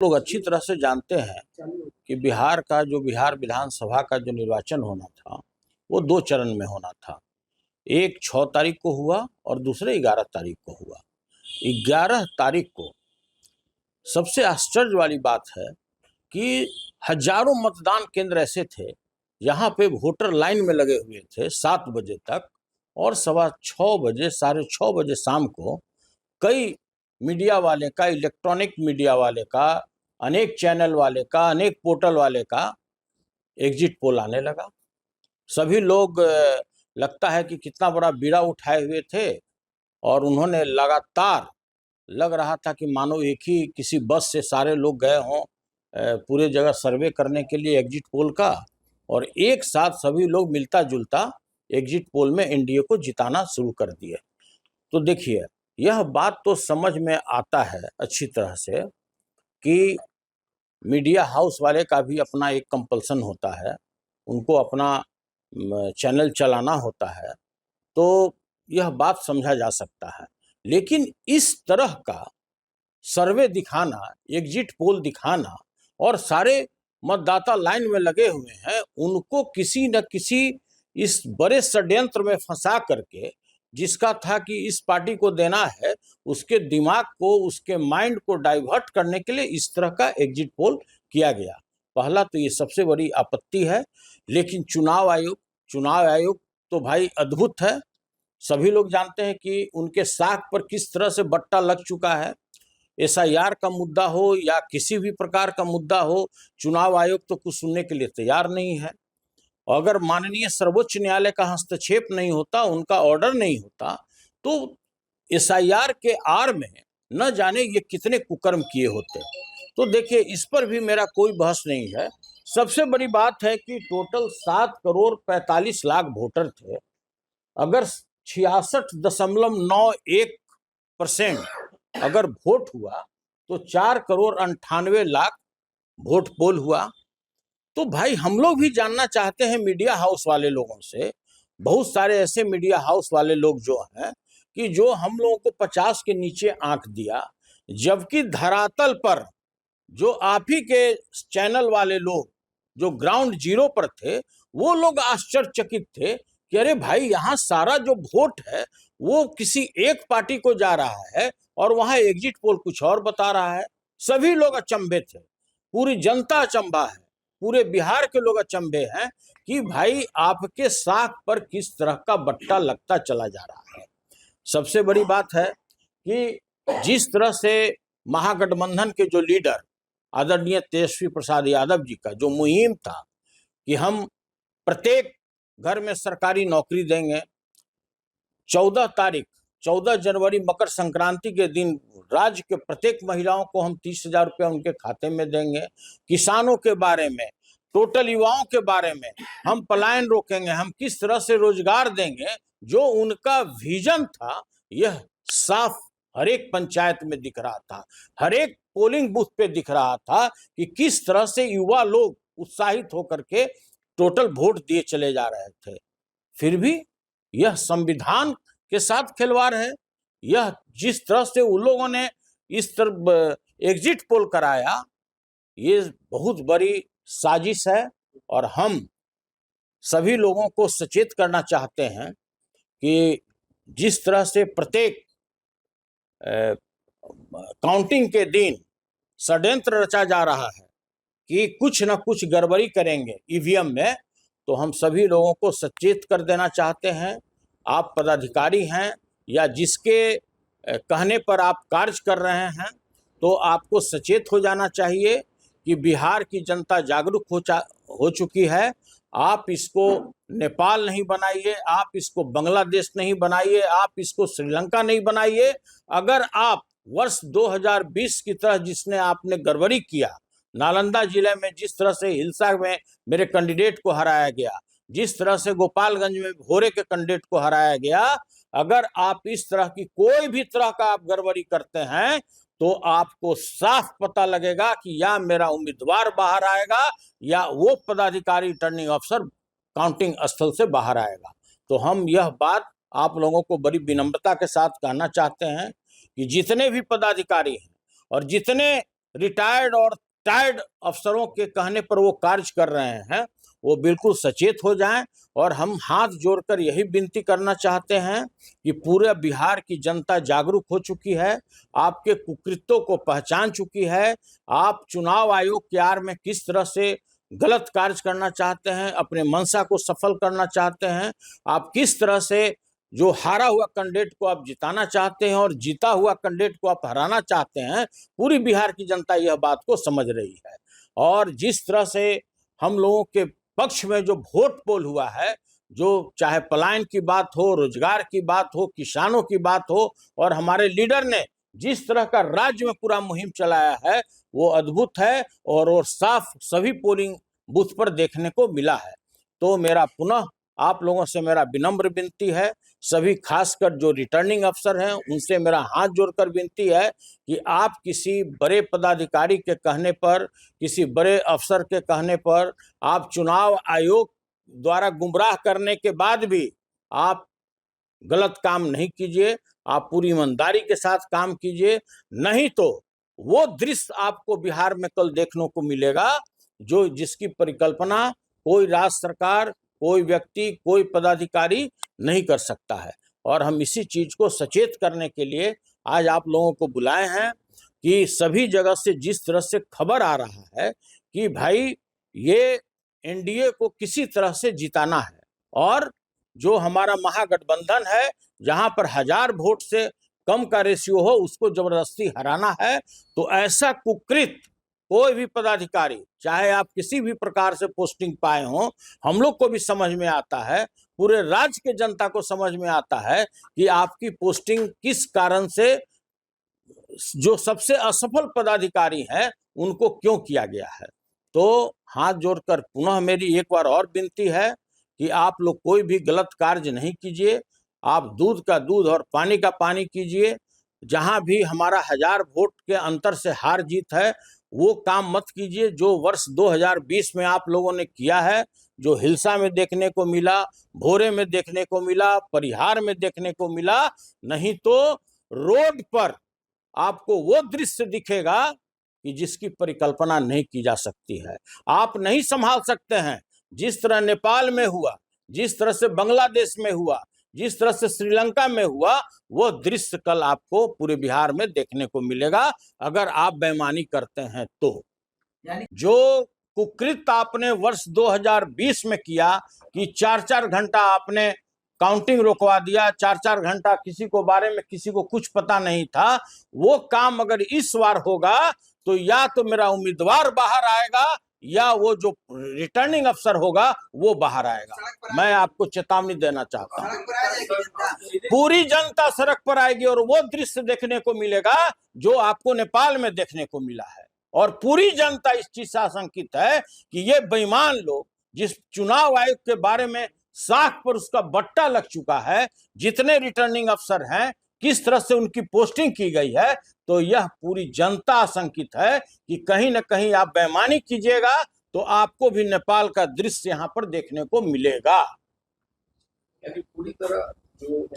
लोग अच्छी तरह से जानते हैं कि बिहार विधानसभा का जो निर्वाचन होना था वो 2 चरण में होना था। एक 6 तारीख को हुआ और दूसरे 11 तारीख को हुआ। 11 तारीख को सबसे आश्चर्य वाली बात है कि हजारों मतदान केंद्र ऐसे थे जहां पे वोटर लाइन में लगे हुए थे 7 बजे तक, और 6:15 बजे 6:30 बजे शाम को कई मीडिया वाले का, इलेक्ट्रॉनिक मीडिया वाले का, अनेक चैनल वाले का, अनेक पोर्टल वाले का एग्जिट पोल आने लगा। सभी लोग लगता है कि कितना बड़ा बीड़ा उठाए हुए थे और उन्होंने लगातार, लग रहा था कि मानो एक ही किसी बस से सारे लोग गए हों पूरे जगह सर्वे करने के लिए एग्जिट पोल का, और एक साथ सभी लोग मिलता जुलता एग्जिट पोल में एनडीए को जिताना शुरू कर दिए। तो देखिए, यह बात तो समझ में आता है अच्छी तरह से कि मीडिया हाउस वाले का भी अपना एक कंपल्सन होता है, उनको अपना चैनल चलाना होता है, तो यह बात समझा जा सकता है। लेकिन इस तरह का सर्वे दिखाना, एग्जिट पोल दिखाना और सारे मतदाता लाइन में लगे हुए हैं, उनको किसी न किसी इस बड़े षड्यंत्र में फंसा करके, जिसका था कि इस पार्टी को देना है, उसके दिमाग को, उसके माइंड को डाइवर्ट करने के लिए इस तरह का एग्जिट पोल किया गया। पहला तो ये सबसे बड़ी आपत्ति है। लेकिन चुनाव आयोग तो भाई अद्भुत है। सभी लोग जानते हैं कि उनके साख पर किस तरह से बट्टा लग चुका है। एसआईआर का मुद्दा हो या किसी भी प्रकार का मुद्दा हो, चुनाव आयोग तो कुछ सुनने के लिए तैयार नहीं है। अगर माननीय सर्वोच्च न्यायालय का हस्तक्षेप नहीं होता, उनका ऑर्डर नहीं होता, तो एसआईआर के आड़ में न जाने ये कितने कुकर्म किए होते। तो देखिए, इस पर भी मेरा कोई बहस नहीं है। सबसे बड़ी बात है कि टोटल 7,45,00,000 वोटर थे। अगर 66.91% अगर वोट हुआ तो 4,98,00,000 वोट पोल हुआ। तो भाई, हम लोग भी जानना चाहते हैं मीडिया हाउस वाले लोगों से, बहुत सारे ऐसे मीडिया हाउस वाले लोग जो हैं कि जो हम लोगों को 50 के नीचे आंक दिया, जबकि धरातल पर जो आप ही के चैनल वाले लोग जो ग्राउंड जीरो पर थे, वो लोग आश्चर्यचकित थे कि अरे भाई, यहाँ सारा जो वोट है वो किसी एक पार्टी को जा रहा है और वहां एग्जिट पोल कुछ और बता रहा है। सभी लोग अचंभे थे, पूरी जनता अचंभा है, पूरे बिहार के लोग अचंभे हैं कि भाई आपके साख पर किस तरह का बट्टा लगता चला जा रहा है। सबसे बड़ी बात है कि जिस तरह से महागठबंधन के जो लीडर आदरणीय तेजस्वी प्रसाद यादव जी का जो मुहिम था कि हम प्रत्येक घर में सरकारी नौकरी देंगे, 14 जनवरी मकर संक्रांति के दिन राज्य के प्रत्येक महिलाओं को हम 30,000 रुपया उनके खाते में देंगे, किसानों के बारे में, टोटल युवाओं के बारे में हम पलायन रोकेंगे, हम किस तरह से रोजगार देंगे, जो उनका विजन था, यह साफ हर एक पंचायत में दिख रहा था, हर एक पोलिंग बूथ पे दिख रहा था कि किस तरह से युवा लोग उत्साहित होकर के टोटल वोट दिए चले जा रहे थे। फिर भी यह संविधान के साथ खिलवाड़ है। यह जिस तरह से उन लोगों ने इस तरह एग्जिट पोल कराया, ये बहुत बड़ी साजिश है। और हम सभी लोगों को सचेत करना चाहते हैं कि जिस तरह से प्रत्येक काउंटिंग के दिन षड्यंत्र रचा जा रहा है कि कुछ न कुछ गड़बड़ी करेंगे ईवीएम में, तो हम सभी लोगों को सचेत कर देना चाहते हैं। आप पदाधिकारी हैं या जिसके कहने पर आप कार्य कर रहे हैं, तो आपको सचेत हो जाना चाहिए कि बिहार की जनता जागरूक हो चुकी है। आप इसको नेपाल नहीं बनाइए, आप इसको बांग्लादेश नहीं बनाइए, आप इसको श्रीलंका नहीं बनाइए। अगर आप वर्ष 2020 की तरह जिसने आपने गड़बड़ी किया, नालंदा जिले में जिस तरह से हिलसा में मेरे कैंडिडेट को हराया गया, जिस तरह से गोपालगंज में भोरे के कैंडिडेट को हराया गया, अगर आप इस तरह की कोई भी तरह का आप गड़बड़ी करते हैं तो आपको साफ पता लगेगा कि या मेरा उम्मीदवार बाहर आएगा या वो पदाधिकारी रिटर्निंग अफसर काउंटिंग स्थल से बाहर आएगा। तो हम यह बात आप लोगों को बड़ी विनम्रता के साथ कहना चाहते हैं कि जितने भी पदाधिकारी हैं और जितने रिटायर्ड और टायर्ड अफसरों के कहने पर वो कार्य कर रहे हैं, वो बिल्कुल सचेत हो जाएं। और हम हाथ जोड़कर यही विनती करना चाहते हैं कि पूरे बिहार की जनता जागरूक हो चुकी है, आपके कुकृत्यों को पहचान चुकी है। आप चुनाव आयोग के आड़ में किस तरह से गलत कार्य करना चाहते हैं, अपने मंशा को सफल करना चाहते हैं, आप किस तरह से जो हारा हुआ कैंडिडेट को आप जिताना चाहते हैं और जीता हुआ कैंडिडेट को आप हराना चाहते हैं, पूरी बिहार की जनता यह बात को समझ रही है। और जिस तरह से हम लोगों के पक्ष में जो वोट पोल हुआ है, जो चाहे पलायन की बात हो, रोजगार की बात हो, किसानों की बात हो, और हमारे लीडर ने जिस तरह का राज्य में पूरा मुहिम चलाया है, वो अद्भुत है और वो साफ सभी पोलिंग बूथ पर देखने को मिला है। तो मेरा पुनः आप लोगों से मेरा विनम्र विनती है, सभी खासकर जो रिटर्निंग अफसर हैं उनसे मेरा हाथ जोड़कर विनती है कि आप किसी बड़े पदाधिकारी के कहने पर, किसी बड़े अफसर के कहने पर, आप चुनाव आयोग द्वारा गुमराह करने के बाद भी आप गलत काम नहीं कीजिए, आप पूरी ईमानदारी के साथ काम कीजिए। नहीं तो वो दृश्य आपको बिहार में कल देखने को मिलेगा जो जिसकी परिकल्पना कोई राज्य सरकार, कोई व्यक्ति, कोई पदाधिकारी नहीं कर सकता है। और हम इसी चीज को सचेत करने के लिए आज आप लोगों को बुलाए हैं कि सभी जगह से जिस तरह से खबर आ रहा है कि भाई ये एनडीए को किसी तरह से जिताना है और जो हमारा महागठबंधन है जहां पर 1000 वोट से कम का रेशियो हो उसको जबरदस्ती हराना है, तो ऐसा कुकृत कोई भी पदाधिकारी, चाहे आप किसी भी प्रकार से पोस्टिंग पाए हों, हम लोग को भी समझ में आता है, पूरे राज्य के जनता को समझ में आता है कि आपकी पोस्टिंग किस कारण से, जो सबसे असफल पदाधिकारी हैं उनको क्यों किया गया है। तो हाथ जोड़कर पुनः मेरी एक बार और विनती है कि आप लोग कोई भी गलत कार्य नहीं कीजिए, आप दूध का दूध और पानी का पानी कीजिए। जहां भी हमारा 1000 वोट के अंतर से हार जीत है वो काम मत कीजिए जो वर्ष 2020 में आप लोगों ने किया है, जो हिलसा में देखने को मिला, भोरे में देखने को मिला, परिहार में देखने को मिला। नहीं तो रोड पर आपको वो दृश्य दिखेगा कि जिसकी परिकल्पना नहीं की जा सकती है। आप नहीं संभाल सकते हैं। जिस तरह नेपाल में हुआ, जिस तरह से बांग्लादेश में हुआ, जिस तरह से श्रीलंका में हुआ, वो दृश्य कल आपको पूरे बिहार में देखने को मिलेगा अगर आप बेईमानी करते हैं तो। जो कुकृत आपने वर्ष 2020 में किया कि 4-4 घंटा आपने काउंटिंग रोकवा दिया, 4-4 घंटा किसी को बारे में किसी को कुछ पता नहीं था, वो काम अगर इस बार होगा तो या तो मेरा उम्मीदवार बाहर आएगा या वो जो रिटर्निंग अफसर होगा वो बाहर आएगा। मैं आपको चेतावनी देना चाहता हूँ, पूरी जनता सड़क पर आएगी और वो दृश्य देखने को मिलेगा जो आपको नेपाल में देखने को मिला है। और पूरी जनता इस चीज से आशंकित है कि ये बेईमान लोग, जिस चुनाव आयोग के बारे में साख पर उसका बट्टा लग चुका है, जितने रिटर्निंग अफसर हैं, किस तरह से उनकी पोस्टिंग की गई है, तो यह पूरी जनता आशंकित है कि कहीं न कहीं आप बेईमानी कीजिएगा तो आपको भी नेपाल का दृश्य यहाँ पर देखने को मिलेगा। यानी पूरी तरह जो